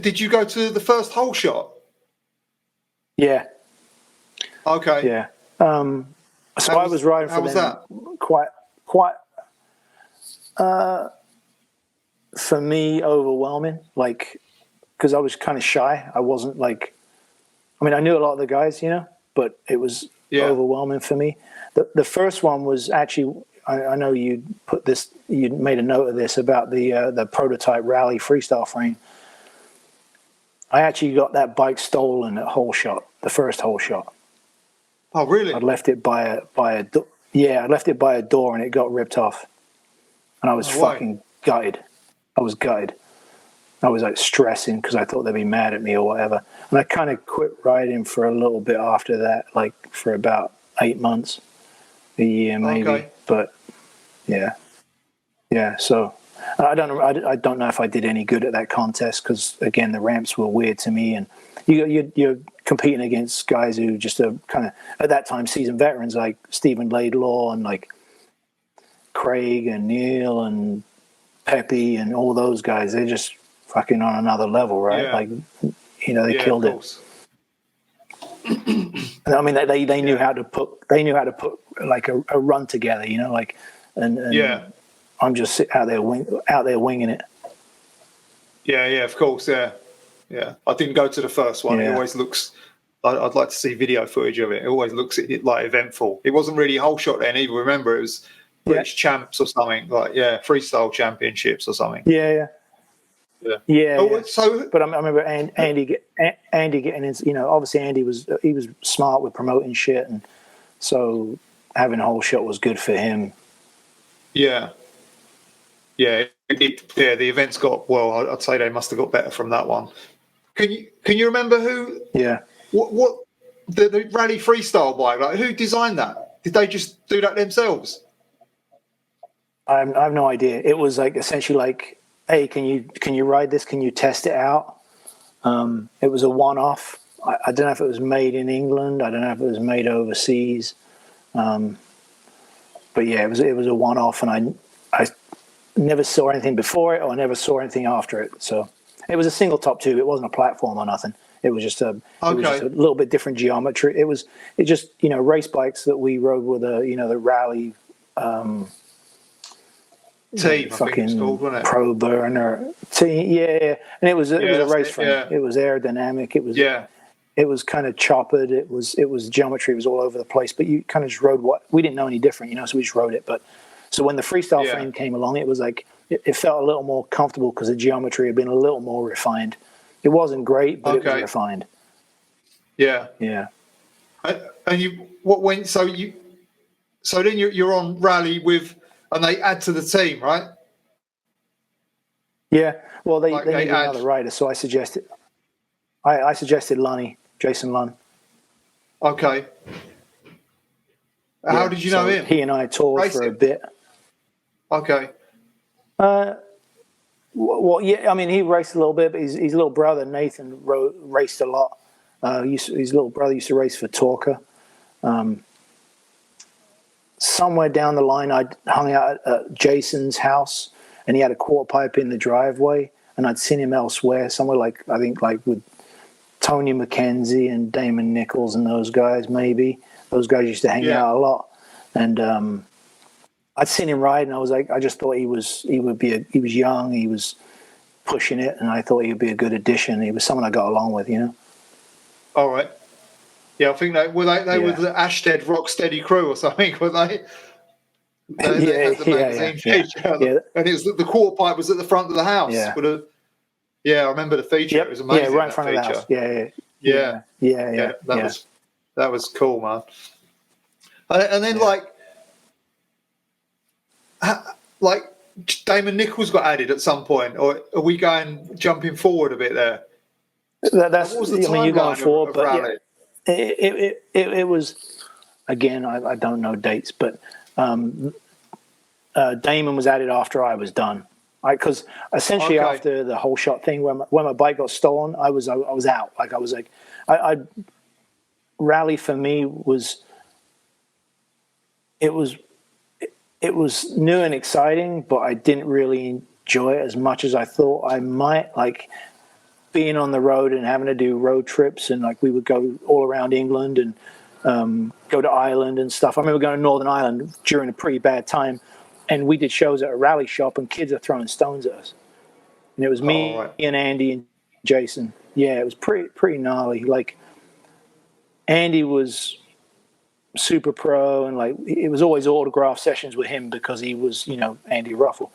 did you go to the first Holeshot? Yeah. Okay. Yeah. So I was riding for them quite, for me, overwhelming. Like, because I was kind of shy. I wasn't like, I mean, I knew a lot of the guys, but it was overwhelming for me. The first one was actually, I know you made a note of this about the prototype Raleigh freestyle frame. I actually got that bike stolen at Holeshot, the first Holeshot. Oh, really? I left it by a door. Yeah, I left it by a door and it got ripped off. And I was fucking gutted. I was gutted. I was like stressing because I thought they'd be mad at me or whatever. And I kind of quit riding for a little bit after that, like for about 8 months, a year maybe. Okay. But yeah. So I don't know if I did any good at that contest because again the ramps were weird to me, and you're competing against guys who just are kind of at that time seasoned veterans like Stephen Laidlaw and like Craig and Neil and Pepe and all those guys. They're just fucking on another level, right? Yeah. Like they killed it. I mean, they knew how to put like a run together, like and yeah. I'm just out there winging it. Yeah, of course, yeah. I didn't go to the first one. Yeah. It always looks. I'd like to see video footage of it. It always looks like eventful. It wasn't really Holeshot then either. Remember, it was British champs or something like freestyle championships or something. Yeah. So, but I remember Andy getting in. Obviously Andy was smart with promoting shit, and so having Holeshot was good for him. Yeah. The events got I'd say they must have got better from that one. Can you remember who? Yeah. What the Raleigh freestyle bike? Like, who designed that? Did they just do that themselves? I have no idea. It was like essentially like, hey, can you ride this? Can you test it out? It was a one-off. I don't know if it was made in England. I don't know if it was made overseas. But yeah, it was a one-off, and I never saw anything before it or never saw anything after it. So it was a single top tube. It wasn't a platform or nothing. It was just a little bit different geometry. It just race bikes that we rode with the Raleigh team, fucking called, wasn't it? Pro Burner team. Yeah. And it was a race frame. Yeah. It was aerodynamic. It was kind of choppered. It was geometry. It was all over the place. But you kind of just rode we didn't know any different, so we just rode it. But so when the freestyle frame came along, it was like it felt a little more comfortable because the geometry had been a little more refined. It wasn't great, but it was refined. Yeah. And so then you're on Raleigh and they add to the team, right? Yeah. Well, they needed another rider, so I suggested Lunny, Jason Lunn. Okay. How did you know him? He and I toured for a bit. Okay. Well, yeah. I mean, he raced a little bit, but his little brother Nathan raced a lot. His little brother used to race for Torca. Somewhere down the line, I hung out at Jason's house, and he had a quarter pipe in the driveway, and I'd seen him elsewhere, somewhere like with Tony McKenzie and Damon Nicholls and those guys. Maybe those guys used to hang out a lot, and I'd seen him ride, and I was like, I just thought he was young, he was pushing it, and I thought he would be a good addition. He was someone I got along with, All right. Yeah, I think they were the Ashted Rocksteady crew or something, were they? They had the magazine feature, and it was the quarter pipe was at the front of the house. I remember the feature. Yep. It was amazing. Yeah, right in front of the house. Yeah. That was cool, man. And then like Damon Nicholls got added at some point, or are we jumping forward a bit there? That's what was the you're going forward, but it was, again, I don't know dates, but Damon was added after I was done. Because essentially after the Holeshot thing, when my bike got stolen, I was out. Raleigh for me was it was new and exciting, but I didn't really enjoy it as much as I thought I might. Like being on the road and having to do road trips, and like we would go all around England and go to Ireland and stuff. I remember going to Northern Ireland during a pretty bad time, and we did shows at a rally shop, and kids are throwing stones at us. And it was me and Andy and Jason. Yeah, it was pretty gnarly. Like Andy was super pro, and like it was always autograph sessions with him because he was, Andy Ruffle.